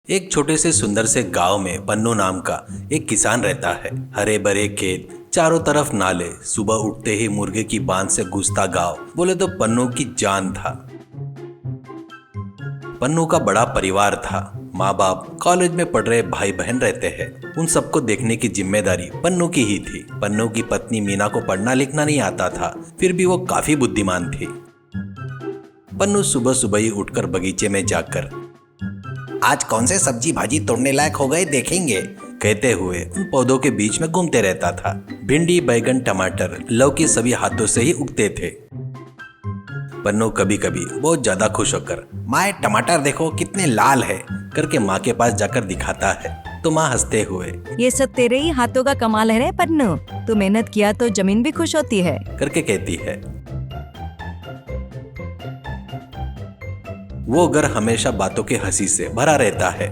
एक छोटे से सुंदर से गांव में पन्नू नाम का एक किसान रहता है। हरे भरे खेत, चारों तरफ नाले, सुबह उठते ही मुर्गे की बांध से घुसता गांव बोले तो पन्नू की जान था। पन्नू का बड़ा परिवार था। माँ बाप, कॉलेज में पढ़ रहे भाई बहन रहते हैं। उन सबको देखने की जिम्मेदारी पन्नू की ही थी। पन्नू की पत्नी मीना को पढ़ना लिखना नहीं आता था, फिर भी वो काफी बुद्धिमान थी। पन्नू सुबह सुबह ही उठकर बगीचे में जाकर आज कौन से सब्जी भाजी तोड़ने लायक हो गए देखेंगे कहते हुए उन पौधों के बीच में घूमते रहता था। भिंडी, बैगन, टमाटर, लौकी सभी हाथों से ही उगते थे। पन्नू कभी कभी बहुत ज्यादा खुश होकर माँ टमाटर देखो कितने लाल है करके माँ के पास जाकर दिखाता है तो माँ हंसते हुए ये सब तेरे ही हाथों का कमाल है रे पन्नू, तू मेहनत किया तो जमीन भी खुश होती है करके कहती है। वो घर हमेशा बातों के हंसी से भरा रहता है।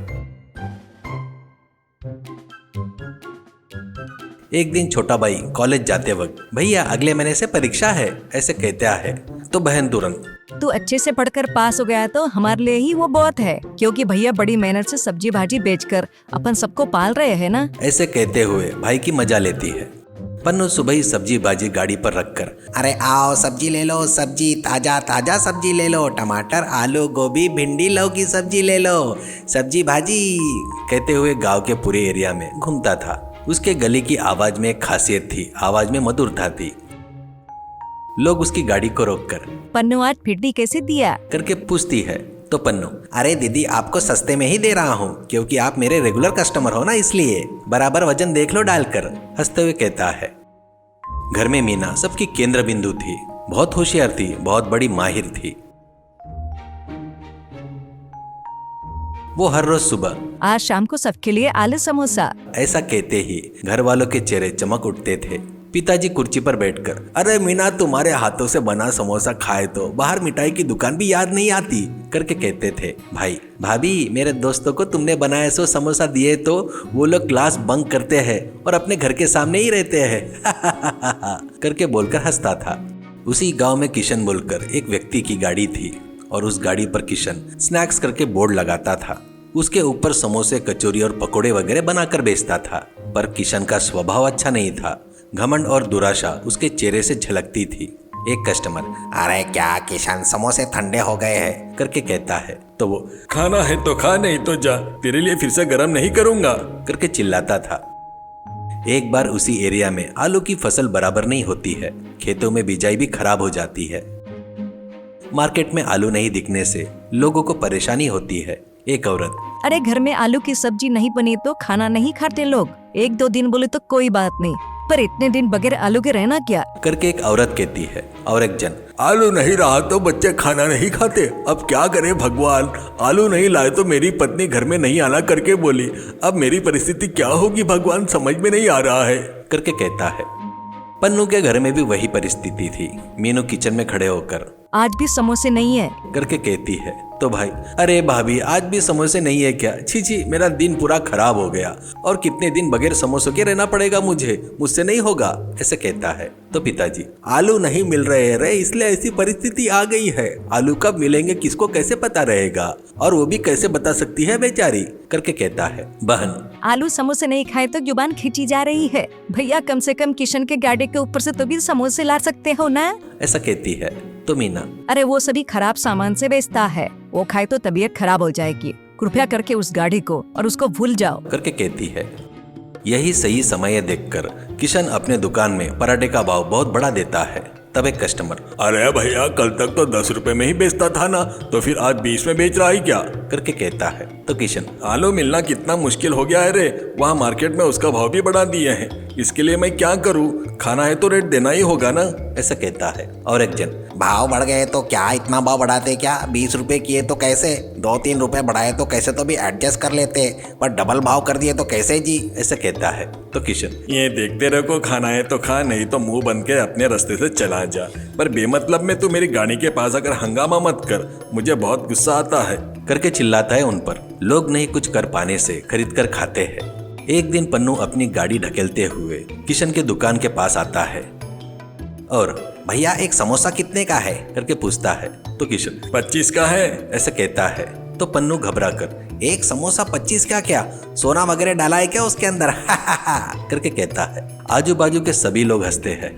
एक दिन छोटा भाई कॉलेज जाते वक्त भैया अगले महीने से परीक्षा है ऐसे कहता है तो बहन तुरंत तू अच्छे से पढ़कर पास हो गया तो हमारे लिए ही वो बहुत है, क्योंकि भैया बड़ी मेहनत से सब्जी भाजी बेचकर अपन सबको पाल रहे हैं ना। ऐसे कहते हुए भाई की मजा लेती है। पन्नू सुबह ही सब्जी भाजी गाड़ी पर रखकर अरे आओ सब्जी ले लो, सब्जी ताजा ताजा सब्जी ले लो, टमाटर, आलू, गोभी, भिंडी, लौकी सब्जी ले लो, सब्जी भाजी कहते हुए गांव के पूरे एरिया में घूमता था। उसके गले की आवाज में एक खासियत थी, आवाज में मधुरता थी। लोग उसकी गाड़ी को रोककर पन्नू आज भिंडी कैसे दिया करके पूछती है तो पन्नू अरे दीदी आपको सस्ते में ही दे रहा हूँ क्योंकि आप मेरे रेगुलर कस्टमर हो ना, इसलिए बराबर वजन देख लो डालकर हंसते हुए कहता है। घर में मीना सबकी केंद्र बिंदु थी। बहुत होशियार थी, बहुत बड़ी माहिर थी। वो हर रोज सुबह आज शाम को सबके लिए आलू समोसा ऐसा कहते ही घर वालों के चेहरे चमक उठते थे। पिताजी कुर्सी पर बैठकर अरे मीना तुम्हारे हाथों से बना समोसा खाए तो बाहर मिठाई की दुकान भी याद नहीं आती करके कहते थे। भाई भाभी मेरे दोस्तों को तुमने बनाए सो समोसा दिए तो वो लोग क्लास बंक करते हैं और अपने घर के सामने ही रहते हैं करके बोलकर हंसता था। उसी गांव में किशन बोलकर एक व्यक्ति की गाड़ी थी और उस गाड़ी पर किशन स्नैक्स करके बोर्ड लगाता था। उसके ऊपर समोसे, कचौरी और पकोड़े वगैरह बनाकर बेचता था। पर किशन का स्वभाव अच्छा नहीं था। घमंड और दुराशा उसके चेहरे से झलकती थी। एक कस्टमर अरे क्या किशन समोसे ठंडे हो गए हैं करके कहता है तो वो खाना है तो खा, नहीं तो जा, तेरे लिए फिर से गरम नहीं करूंगा करके चिल्लाता था। एक बार उसी एरिया में आलू की फसल बराबर नहीं होती है। खेतों में बिजाई भी खराब हो जाती है। मार्केट में आलू नहीं दिखने से लोगों को परेशानी होती है। एक औरत अरे घर में आलू की सब्जी नहीं बनी तो खाना नहीं खाते लोग, एक दो दिन बोले तो कोई बात नहीं, पर इतने दिन बगैर आलू के रहना क्या करके एक औरत कहती है। और एक जन आलू नहीं रहा तो बच्चे खाना नहीं खाते, अब क्या करे भगवान, आलू नहीं लाए तो मेरी पत्नी घर में नहीं आना करके बोली, अब मेरी परिस्थिति क्या होगी भगवान समझ में नहीं आ रहा है करके कहता है। पन्नू के घर में भी वही परिस्थिति थी। मीनू किचन में खड़े होकर आज भी समोसे नहीं है करके कहती है तो भाई अरे भाभी आज भी समोसे नहीं है क्या, छी छी मेरा दिन पूरा खराब हो गया और कितने दिन बगैर समोसों के रहना पड़ेगा मुझसे नहीं होगा ऐसे कहता है। तो पिताजी आलू नहीं मिल रहे रे, इसलिए ऐसी परिस्थिति आ गई है। आलू कब मिलेंगे किसको कैसे पता रहेगा, और वो भी कैसे बता सकती है बेचारी करके कहता है। बहन आलू समोसे नहीं खाए तो जुबान खींची जा रही है, भैया कम से कम किशन के गाड़ी के ऊपर से तो भी समोसे ला सकते हो ना ऐसा कहती है। तो मीना अरे वो सभी खराब सामान से बेचता है, वो खाए तो तबीयत खराब हो जाएगी, कृपया करके उस गाड़ी को और उसको भूल जाओ करके कहती है। यही सही समय देखकर किशन अपने दुकान में पराठे का भाव बहुत बढ़ा देता है। तब एक कस्टमर अरे भैया कल तक तो 10 रुपए में ही बेचता था ना, तो फिर आज 20 में बेच रहा है क्या करके कहता है। तो किशन आलू मिलना कितना मुश्किल हो गया है रे, वहाँ मार्केट में उसका भाव भी बढ़ा दिए हैं, इसके लिए मैं क्या करूँ, खाना है तो रेट देना ही होगा ना ऐसा कहता है। और एक जन भाव बढ़ गए तो क्या इतना भाव बढ़ाते, क्या 20 रुपए किए तो कैसे, 2-3 रुपए बढ़ाए तो कैसे तो भी एडजस्ट कर लेते, पर डबल भाव कर दिए तो कैसे जी ऐसा कहता है। तो किशन ये देखते रहो, खाना है तो खा, नहीं तो मुंह बंद के अपने रास्ते से चला जा, पर बेमतलब में तू मेरी गाड़ी के पास आकर हंगामा मत कर, मुझे बहुत गुस्सा आता है करके चिल्लाता है उन पर। लोग नहीं कुछ कर पाने से खरीद कर खाते हैं। एक दिन पन्नू अपनी गाड़ी ढकेलते हुए किशन के दुकान के पास आता है और भैया एक समोसा कितने का है करके पूछता है। तो किशन 25 का है ऐसा कहता है। तो पन्नू घबरा कर, एक समोसा 25 का क्या? सोना वगैरह डाला है क्या उसके अंदर? करके कहता है। आजू बाजू के सभी लोग हंसते हैं।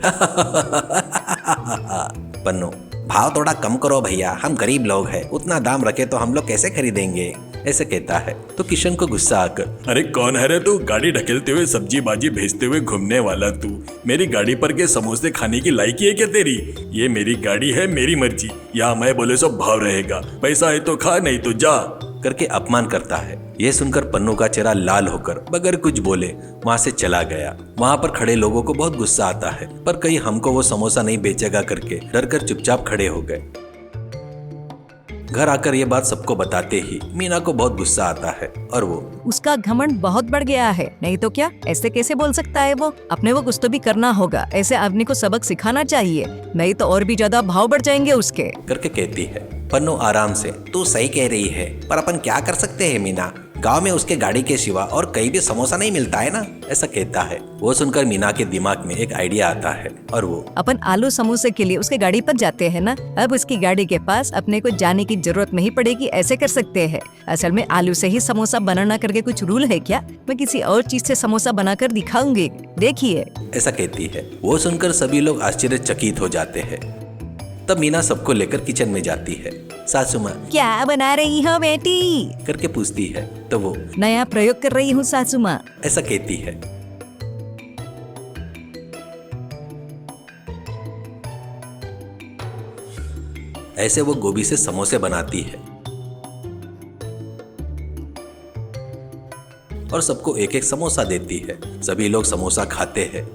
पन्नू, भाव थोड़ा कम करो भैया, हम गरीब लोग हैं, उतना दाम रखे तो हम लोग कैसे खरीदेंगे? ऐसे कहता है। तो किशन को गुस्सा आकर, अरे कौन है रे तू? गाड़ी ढकेलते हुए सब्जी बाजी भेजते हुए घूमने वाला तू, मेरी गाड़ी पर के समोसे खाने की लायकी है क्या तेरी? ये मेरी गाड़ी है, मेरी मर्जी, यहाँ मैं बोले सो भाव रहेगा, पैसा है तो खा, नहीं तो जा, करके अपमान करता है। यह सुनकर पन्नू का चेहरा लाल होकर बगैर कुछ बोले वहां से चला गया। वहां पर खड़े लोगों को बहुत गुस्सा आता है, पर कहीं हमको वो समोसा नहीं बेचेगा करके डर कर चुपचाप खड़े हो गए। घर आकर ये बात सबको बताते ही मीना को बहुत गुस्सा आता है और वो, उसका घमंड बहुत बढ़ गया है, नहीं तो क्या, ऐसे कैसे बोल सकता है वो? अपने को कुछ तो भी करना होगा, ऐसे आदमी को सबक सिखाना चाहिए, नहीं तो और भी ज्यादा भाव बढ़ जाएंगे उसके, करके कहती है। पन्नू आराम से, तू सही कह रही है, पर अपन क्या कर सकते हैं मीना? गांव में उसके गाड़ी के सिवा और कहीं भी समोसा नहीं मिलता है ना, ऐसा कहता है। वो सुनकर मीना के दिमाग में एक आइडिया आता है और वो, अपन आलू समोसे के लिए उसके गाड़ी पर जाते हैं ना, अब उसकी गाड़ी के पास अपने को जाने की जरूरत नहीं पड़ेगी, ऐसे कर सकते हैं। असल में आलू से ही समोसा बनाना करके कुछ रूल है क्या? मैं किसी और चीज से समोसा बनाकर दिखाऊंगी, देखिए, ऐसा कहती है। वो सुनकर सभी लोग आश्चर्यचकित हो जाते हैं। तब मीना सबको लेकर किचन में जाती है। सासू माँ, क्या बना रही हो बेटी? करके पूछती है। तो वो, नया प्रयोग कर रही हूँ सासू माँ, ऐसा कहती है। ऐसे वो गोभी से समोसे बनाती है और सबको एक एक समोसा देती है। सभी लोग समोसा खाते हैं।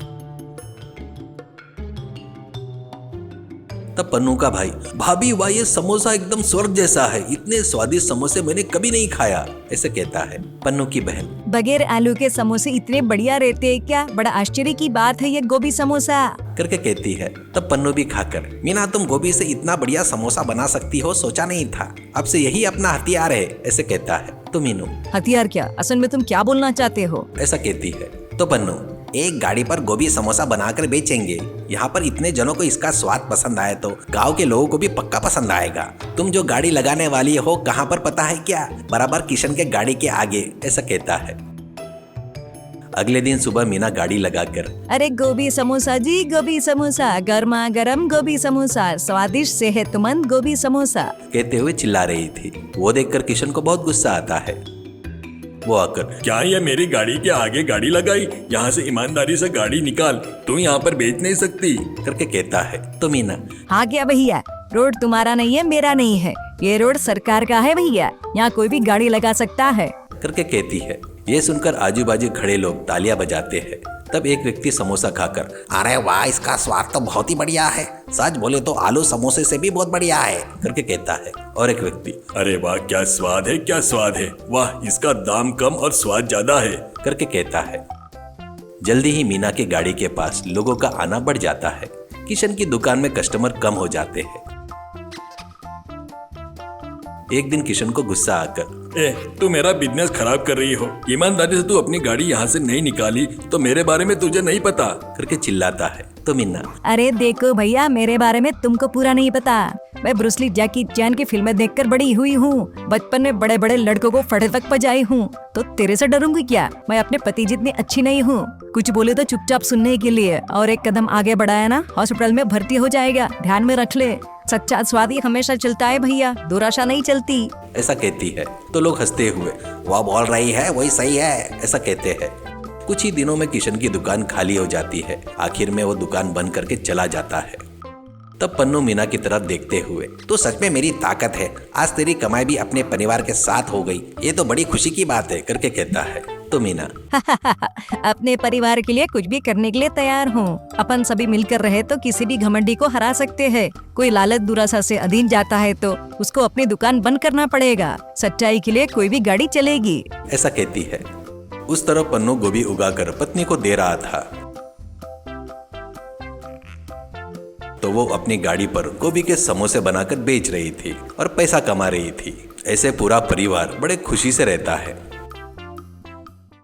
तब पन्नू का भाई, भाभी वाह, ये समोसा एकदम स्वर्ग जैसा है, इतने स्वादिष्ट समोसे मैंने कभी नहीं खाया, ऐसे कहता है। पन्नू की बहन, बगैर आलू के समोसे इतने बढ़िया रहते हैं क्या? बड़ा आश्चर्य की बात है ये गोभी समोसा, करके कहती है। तब पन्नू भी खाकर, मीना, तुम गोभी से इतना बढ़िया समोसा बना सकती हो, सोचा नहीं था, अब से यही अपना हथियार है, ऐसे कहता है। तो मीनू, हथियार क्या? असल में तुम क्या बोलना चाहते हो? ऐसा कहती है। तो पन्नू, एक गाड़ी पर गोभी समोसा बनाकर बेचेंगे, यहाँ पर इतने जनों को इसका स्वाद पसंद आए तो गांव के लोगों को भी पक्का पसंद आएगा। तुम जो गाड़ी लगाने वाली हो कहाँ पर पता है क्या? बराबर किशन के गाड़ी के आगे, ऐसा कहता है। अगले दिन सुबह मीना गाड़ी लगाकर, अरे गोभी समोसा जी, गोभी समोसा, गर्मा गर्म गोभी समोसा, स्वादिष्ट सेहतमंद गोभी समोसा, कहते हुए चिल्ला रही थी। वो देखकर किशन को बहुत गुस्सा आता है। वो आकर, क्या ये मेरी गाड़ी के आगे गाड़ी लगाई? यहाँ से ईमानदारी से गाड़ी निकाल, तू यहाँ पर बेच नहीं सकती, करके कहता है। तो मीना, हाँ क्या भैया, रोड तुम्हारा नहीं है, मेरा नहीं है, ये रोड सरकार का है भैया, यहाँ कोई भी गाड़ी लगा सकता है, करके कहती है। ये सुनकर आजू बाजू खड़े लोग तालियां बजाते हैं। तब एक व्यक्ति समोसा खाकर, अरे वाह, इसका स्वाद तो बहुत ही बढ़िया है, सच बोले तो आलू समोसे से भी बहुत बढ़िया है, करके कहता है। और एक व्यक्ति, अरे वाह, क्या स्वाद है, क्या स्वाद है, वाह, इसका दाम कम और स्वाद ज्यादा है, करके कहता है। जल्दी ही मीना की गाड़ी के पास लोगों का आना बढ़ जाता है। किशन की दुकान में कस्टमर कम हो जाते हैं। एक दिन किशन को गुस्सा आकर, तू मेरा बिजनेस खराब कर रही हो, ईमानदारी से तू अपनी गाड़ी यहाँ से नहीं निकाली तो मेरे बारे में तुझे नहीं पता, करके चिल्लाता है। तो मीना, अरे देखो भैया, मेरे बारे में तुमको पूरा नहीं पता, मैं ब्रूस ली, जैकी चैन की फिल्में देखकर बड़ी हुई हूँ, बचपन में बड़े बड़े लड़कों को फटे तक बजाई हूँ, तो तेरे से डरूंगी क्या? मैं अपने पति जितनी अच्छी नहीं हूँ, कुछ बोले तो चुपचाप सुनने के लिए, और एक कदम आगे बढ़ाया ना, हॉस्पिटल में भर्ती हो जाएगा, ध्यान में रख ले, सच्चा स्वाद ही हमेशा चलता है भैया, दुराशा नहीं चलती, ऐसा कहती है। तो लोग हंसते हुए, वह बोल रही है वही सही है, ऐसा कहते हैं। कुछ ही दिनों में किशन की दुकान खाली हो जाती है। आखिर में वो दुकान बंद करके चला जाता है। तब पन्नू मीना की तरफ देखते हुए, तो सच में मेरी ताकत है, आज तेरी कमाई भी अपने परिवार के साथ हो गई, ये तो बड़ी खुशी की बात है, करके कहता है। तो मीना, अपने परिवार के लिए कुछ भी करने के लिए तैयार हूँ, अपन सभी मिलकर रहे तो किसी भी घमंडी को हरा सकते हैं, कोई लालच दुरासा से अधीन जाता है तो उसको अपनी दुकान बंद करना पड़ेगा, सच्चाई के लिए कोई भी गाड़ी चलेगी, ऐसा कहती है। उस तरफ पन्नू गोभी उगाकर पत्नी को दे रहा था, तो वो अपनी गाड़ी पर गोभी के समोसे बनाकर बेच रही थी और पैसा कमा रही थी। ऐसे पूरा परिवार बड़े खुशी से रहता है।